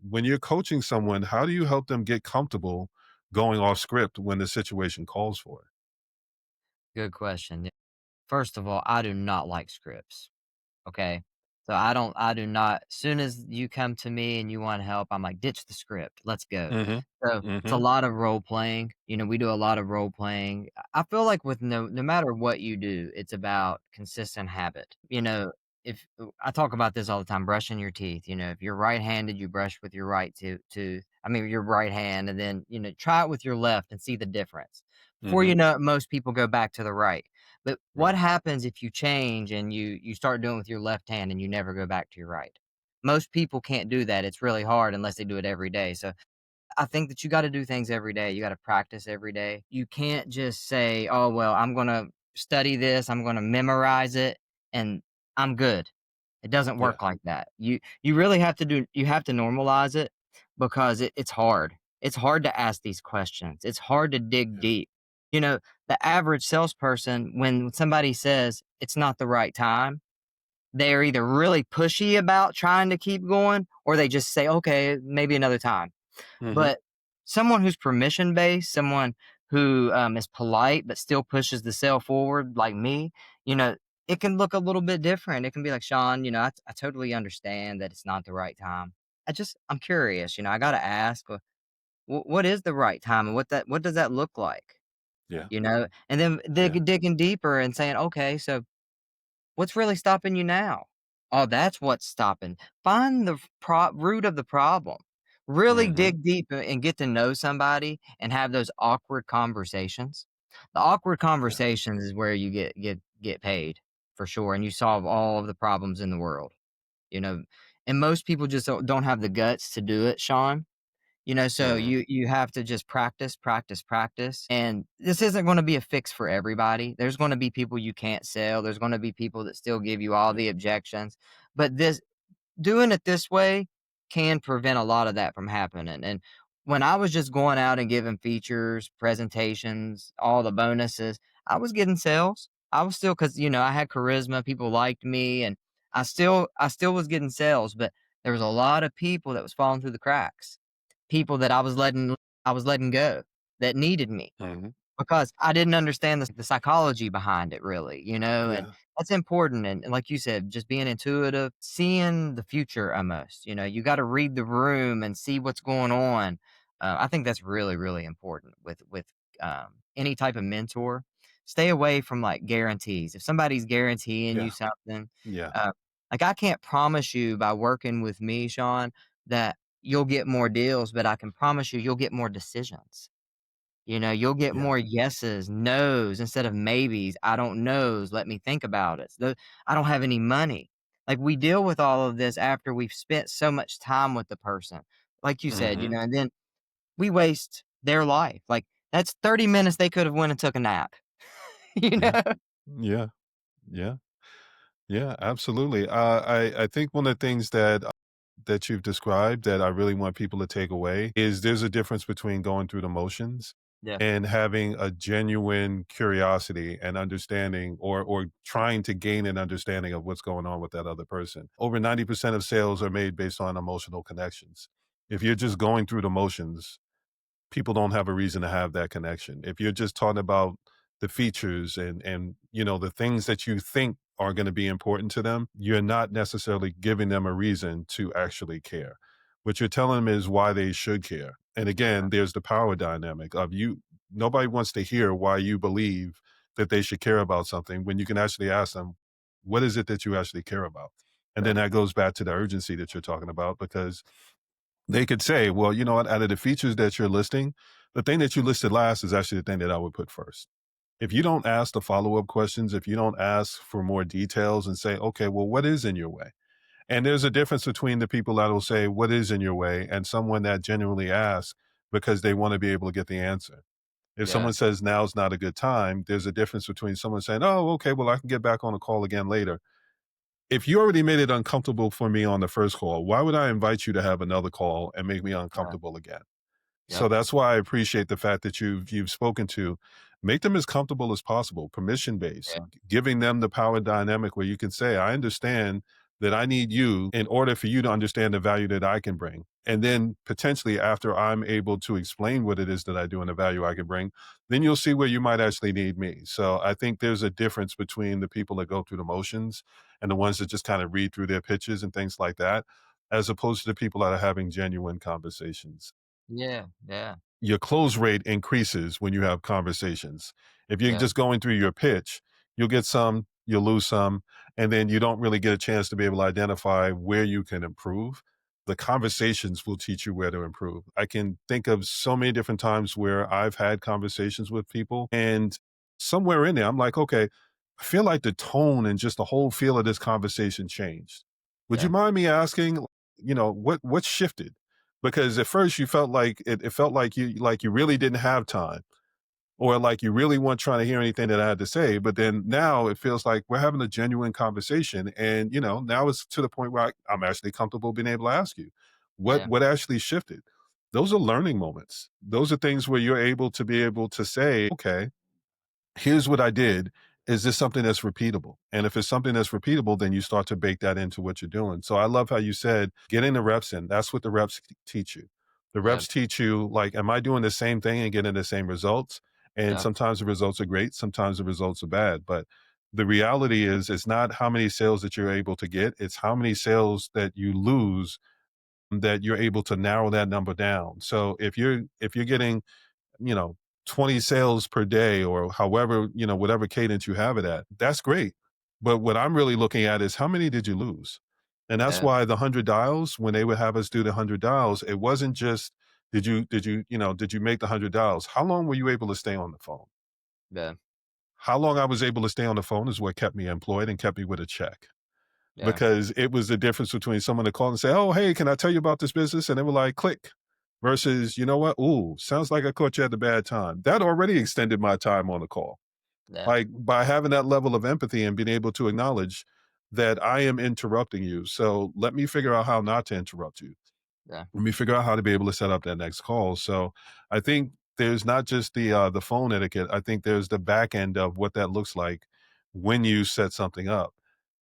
when you're coaching someone, how do you help them get comfortable going off script when the situation calls for it? Good question. Yeah. First of all, I do not like scripts. Okay. So I do not, soon as you come to me and you want help, I'm like, ditch the script. Let's go. Mhm. So it's a Mhm. lot of role playing. We do a lot of role playing. I feel like with no matter what you do, it's about consistent habit. If I talk about this all the time, brushing your teeth. If you're right-handed, you brush with your your right hand, and then try it with your left and see the difference. Before you Mhm. know it, most people go back to the right. But what Right. happens if you change and you start doing with your left hand and you never go back to your right? Most people can't do that. It's really hard unless they do it every day. So I think that you gotta do things every day. You gotta practice every day. You can't just say, "Oh, well, I'm gonna study this, I'm gonna memorize it, and I'm good." It doesn't Yeah. work like that. You really have to normalize it because it's hard. It's hard to ask these questions. It's hard to dig Yeah. deep. You know, the average salesperson, when somebody says it's not the right time, they're either really pushy about trying to keep going or they just say, "Okay, maybe another time." Mhm. But someone who's permission based, someone who is polite but still pushes the sale forward, like me, you know, it can look a little bit different. It can be like, Sean, I totally understand that it's not the right time. I'm curious, I got to ask, what is the right time and what does that look like? Yeah. And then Yeah. digging deeper and saying, okay, so what's really stopping you now? Oh, that's what's stopping. Find the root of the problem. Really Mhm. dig deep and get to know somebody and have those awkward conversations. The awkward Yeah. conversations is where you get paid for sure, and you solve all of the problems in the world. You know, and most people just don't have the guts to do it, Sean. So Mhm. you have to just practice, practice, practice, and this isn't gonna be a fix for everybody. There's gonna be people you can't sell, there's gonna be people that still give you all Yeah. the objections, but this doing it this way can prevent a lot of that from happening, and when I was just going out and giving features, presentations, all the bonuses, I was getting sales. I was still, because I had charisma, people liked me, and I still was getting sales, but there was a lot of people that was falling through the cracks. People that I was letting go that needed me Mhm. because I didn't understand the psychology behind it really, and Yeah. that's important. And like you said, just being intuitive, seeing the future almost, you got to read the room and see what's going on. I think that's really, really important with any type of mentor. Stay away from like guarantees. If somebody's guaranteeing you Yeah. something, Yeah. uh, like I can't promise you by working with me, Sean, that you'll get more deals, but I can promise you you'll get more decisions. You'll get Yeah. more yeses, nos instead of maybes. I don't knows. Let me think about it. I don't have any money. Like we deal with all of this after we've spent so much time with the person. Like you said, Mhm. and then we waste their life. Like that's 30 minutes they could have went and took a nap. you Yeah. know? Yeah. Yeah. Yeah, absolutely. I think one of the things that you've described that I really want people to take away is there's a difference between going through the motions Yeah. and having a genuine curiosity and understanding or trying to gain an understanding of what's going on with that other person. Over 90% of sales are made based on emotional connections. If you're just going through the motions, people don't have a reason to have that connection. If you're just talking about the features and the things that you think are going to be important to them, you're not necessarily giving them a reason to actually care. What you're telling them is why they should care. And Yeah. again, there's the power dynamic of you. Nobody wants to hear why you believe that they should care about something when you can actually ask them, what is it that you actually care about? And Yeah. then that goes back to the urgency that you're talking about because they could say, well, you know what, out of the features that you're listing, the thing that you listed last is actually the thing that I would put first. If you don't ask the follow-up questions, if you don't ask for more details and say, okay, well, what is in your way? And there's a difference between the people that will say, what is in your way, and someone that genuinely asks because they want to be able to get the answer. If Yeah. someone says now's not a good time, there's a difference between someone saying, oh, okay, well, I can get back on a call again later. If you already made it uncomfortable for me on the first call, why would I invite you to have another call and make me Yeah. uncomfortable again? So Yep. that's why I appreciate the fact that you've spoken to make them as comfortable as possible, permission based, Yeah. giving them the power dynamic where you can say, I understand that I need you in order for you to understand the value that I can bring. And then potentially after I'm able to explain what it is that I do and the value I can bring, then you'll see where you might actually need me. So I think there's a difference between the people that go through the motions and the ones that just kind of read through their pitches and things like that, as opposed to the people that are having genuine conversations. Yeah, yeah, Your close rate increases when you have conversations. If you're yeah, just going through your pitch, you'll get some, you'll lose some, and then you don't really get a chance to be able to identify where you can improve. The conversations will teach you where to improve. I can think of so many different times where I've had conversations with people, and somewhere in there, I'm like, okay, I feel like the tone and just the whole feel of this conversation changed. Would you yeah, mind me asking, what shifted? Because at first you felt like it felt like you really didn't have time, or like you really weren't trying to hear anything that I had to say. But then now it feels like we're having a genuine conversation. And now it's to the point where I'm actually comfortable being able to ask you yeah, what actually shifted. Those are learning moments. Those are things where you're able to be able to say, okay, here's what I did. Is this something that's repeatable? And if it's something that's repeatable, then you start to bake that into what you're doing. So I love how you said getting the reps in. That's what the reps teach you. The yeah, reps teach you, like, am I doing the same thing and getting the same results? And yeah, sometimes the results are great, sometimes the results are bad. But the reality is, it's not how many sales that you're able to get, it's how many sales that you lose that you're able to narrow that number down. So if you're getting you know, 20 sales per day or however, whatever cadence you have it at, that's great. But what I'm really looking at is how many did you lose? And that's yeah, why the 100 dials, when they would have us do the 100 dials, it wasn't just did you make the 100 dials? How long were you able to stay on the phone? yeah, How long I was able to stay on the phone is what kept me employed and kept me with a check, yeah, because it was the difference between someone that called and say, "Oh, hey, can I tell you about this business?" And they were like, "Click," versus, "You know what? Ooh, sounds like I caught you at the bad time." That already extended my time on the call. yeah, Like, by having that level of empathy and being able to acknowledge that I am interrupting you. So let me figure out how not to interrupt you. yeah, Let me figure out how to be able to set up that next call. So I think there's not just the phone etiquette. I think there's the back end of what that looks like when you set something up.